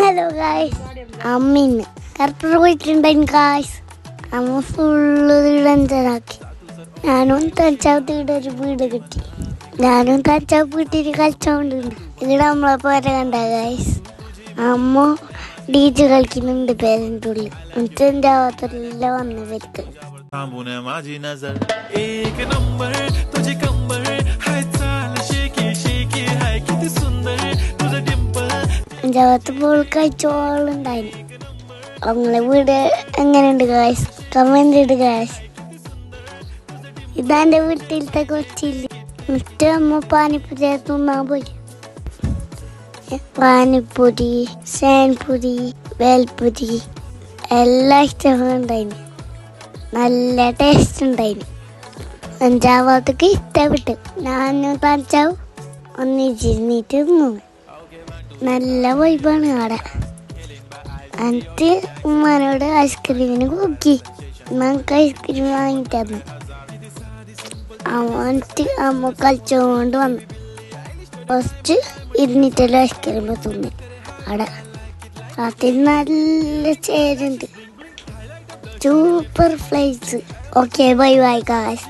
Hello guys, അമ്മിന്ന് കറുപ്പൂർ പോയിട്ടുണ്ടായിരുന്നു guys. അമ്മ full ഇടഞ്ചനാക്കി. ഞാനും തഞ്ചാവൂർ ഒരു വീട് കിട്ടി. ഞാനും തഞ്ചാവൂർ വീട്ടിൽ കളിച്ചോണ്ടിരുന്നു. ഇവിടെ നമ്മളെ പോലെ കണ്ട ഗായ്സ്. അമ്മ DJ കളിക്കുന്നുണ്ട് പേരൻ്റെ ഉള്ളിൽ. തഞ്ചാവൂരെല്ലാം വന്നവർക്ക് പഞ്ചാബത്ത് പോൾ കഴിച്ചോളുണ്ടായിരുന്നു. അവങ്ങളെ വീട് എങ്ങനെയുണ്ട് ഗായ്സ്? കമന്റ് ഇട് ഗായ്സ്. ഇതാൻ്റെ വീട്ടിലത്തെ കൊച്ചില്ല. എന്നിട്ട് അമ്മ പാനിപ്പൂരി തിന്നാൻ പോയി. പാനിപ്പൂരി, സേൻപൂരി, വേൽപൂരി എല്ലാം ഇഷ്ടമുണ്ടായിരുന്നു. നല്ല ടേസ്റ്റ് ഉണ്ടായിരുന്നു. പഞ്ചാബത്തേക്ക് ഇഷ്ടപ്പെട്ടു. ഞാനും പഞ്ചാബ് ഒന്നിച്ചിരുന്നിട്ട് തിന്നു. നല്ല വൈബാണ് അവിടെ. എന്നിട്ട് ഉമ്മാനോട് ഐസ്ക്രീമിന് നോക്കി. നമുക്ക് ഐസ്ക്രീം വാങ്ങിത്തന്നു. എന്നിട്ട് അമ്മ കളിച്ചുകൊണ്ട് വന്നു. ഫസ്റ്റ് ഇരുന്നിട്ടെല്ലാം ഐസ്ക്രീം തിന്നു. അവിടെ അതിൽ നല്ല ചേരുണ്ട്. Super flights. Okay, bye bye guys.